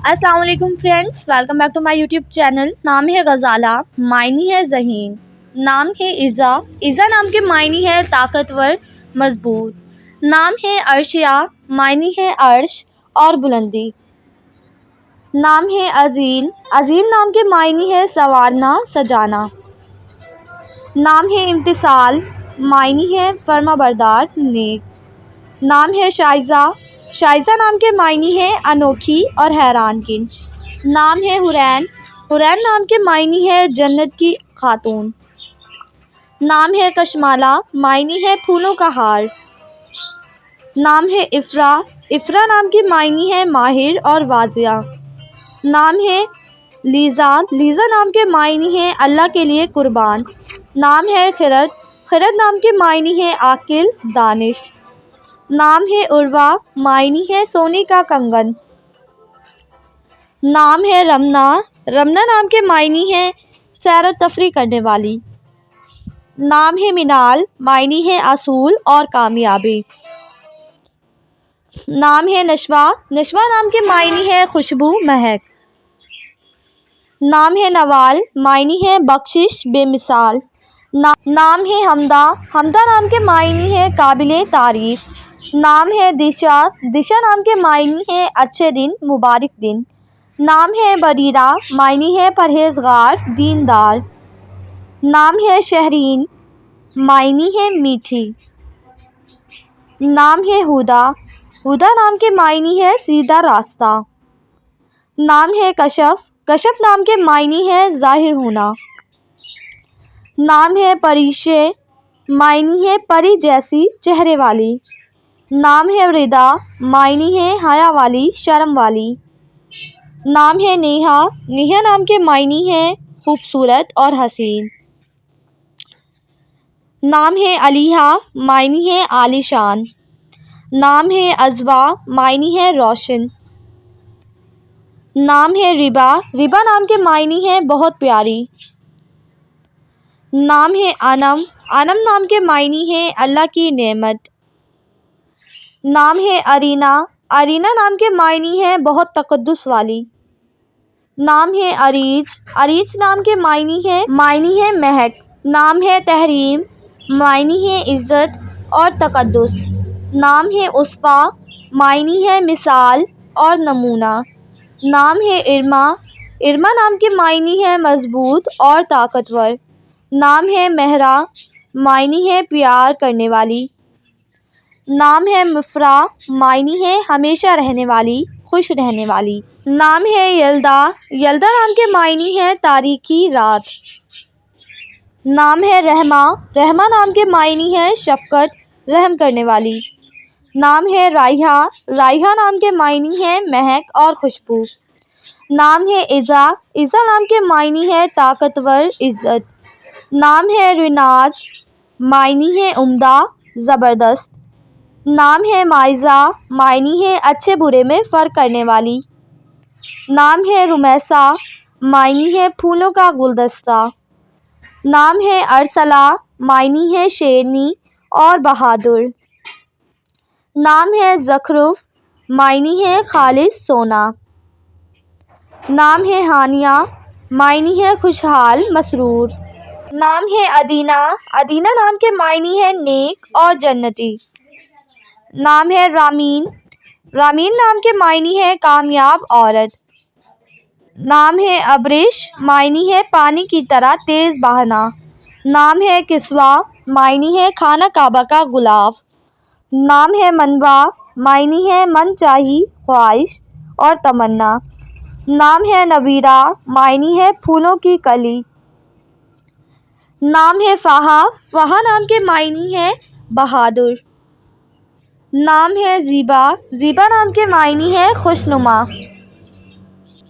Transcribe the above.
السلام علیکم friends, welcome back to my YouTube channel. نام ہے غزالہ، معنی ہے ذہین۔ نام ہے عزا، عزا نام کے معنی ہے طاقتور، مضبوط۔ نام ہے عرشیہ، معنی ہے عرش اور بلندی۔ نام ہے عظیم، عظیم نام کے معنی ہے سنوارنا، سجانا۔ نام ہے امتثال، معنی ہے فرما بردار، نیک۔ نام ہے شائزہ، شائزہ نام کے معنی ہے انوکھی اور حیران کن۔ نام ہے حورین، حورین نام کے معنی ہے جنت کی خاتون۔ نام ہے کشمالہ، معنی ہے پھولوں کا ہار۔ نام ہے افرا، افرا نام کے معنی ہے ماہر اور واضح۔ نام ہے لیزا، لیزا نام کے معنی ہے اللہ کے لیے قربان۔ نام ہے خرد، خرد نام کے معنی ہے عاقل، دانش۔ نام ہے عروہ، معنی ہے سونے کا کنگن۔ نام ہے رمنا، رمنا نام کے معنی ہے سیر و تفریح کرنے والی۔ نام ہے منال، معنی ہے اصول اور کامیابی۔ نام ہے نشوہ، نشوہ نام کے معنی ہے خوشبو، مہک۔ نام ہے نوال، معنی ہے بخشش، بے مثال۔ نام ہے حمدہ، حمدہ نام کے معنی ہے قابل تعریف۔ نام ہے دشا، دشا نام کے معنی ہے اچھے دن، مبارک دن۔ نام ہے بریرہ، معنی ہے پرہیزگار، دیندار۔ نام ہے شہرین، معنی ہے میٹھی۔ نام ہے ہدیٰ، ہدیٰ نام کے معنی ہے سیدھا راستہ۔ نام ہے کشف، کشف نام کے معنی ہے ظاہر ہونا۔ نام ہے پریشے، معنی ہے پری جیسی چہرے والی۔ نام ہے ردا، معنی ہے حیا والی، شرم والی۔ نام ہے نیہا، نیہا نام کے معنی ہے خوبصورت اور حسین۔ نام ہے علیہا، معنی ہے عالی شان۔ نام ہے عذبہ، معنی ہے روشن۔ نام ہے ربا، ربا نام کے معنی ہے بہت پیاری۔ نام ہے انم، انم نام کے معنی ہے اللہ کی نعمت۔ نام ہے ارینا، ارینا نام کے معنی ہے بہت تقدس والی۔ نام ہے عریج، عریج نام کے معنی ہے مہک۔ نام ہے تحریم، معنی ہے عزت اور تقدس۔ نام ہے اصفیٰ، معنی ہے مثال اور نمونہ۔ نام ہے ارما، ارما نام کے معنی ہے مضبوط اور طاقتور۔ نام ہے مہرا، معنی ہے پیار کرنے والی۔ نام ہے مفرح، معنی ہے ہمیشہ رہنے والی، خوش رہنے والی۔ نام ہے یلدا، یلدا نام کے معنی ہے تاریکی رات۔ نام ہے رحمہ، رحمہ نام کے معنی ہے شفقت، رحم کرنے والی۔ نام ہے رائحہ، رائحہ نام کے معنی ہے مہک اور خوشبو۔ نام ہے عزا، عزا نام کے معنی ہے طاقتور، عزت۔ نام ہے ریناز، معنی ہے عمدہ، زبردست۔ نام ہے مائزہ، معنی ہے اچھے برے میں فرق کرنے والی۔ نام ہے رمیسہ، معنی ہے پھولوں کا گلدستہ۔ نام ہے ارسلہ، معنی ہے شیرنی اور بہادر۔ نام ہے زخرف، معنی ہے خالص سونا۔ نام ہے ہانیہ، معنی ہے خوشحال، مسرور۔ نام ہے ادینہ، ادینہ نام کے معنی ہے نیک اور جنتی۔ نام ہے رامین، رامین نام کے معنی ہے کامیاب عورت۔ نام ہے ابرش، معنی ہے پانی کی طرح تیز بہنا۔ نام ہے کسوہ، معنی ہے خانہ کعبہ کا غلاف۔ نام ہے منوا، معنی ہے من چاہی خواہش اور تمنا۔ نام ہے نویرہ، معنی ہے پھولوں کی کلی۔ نام ہے فہا، فہا نام کے معنی ہے بہادر۔ نام ہے زیبا، زیبا نام کے معنی ہے خوشنما۔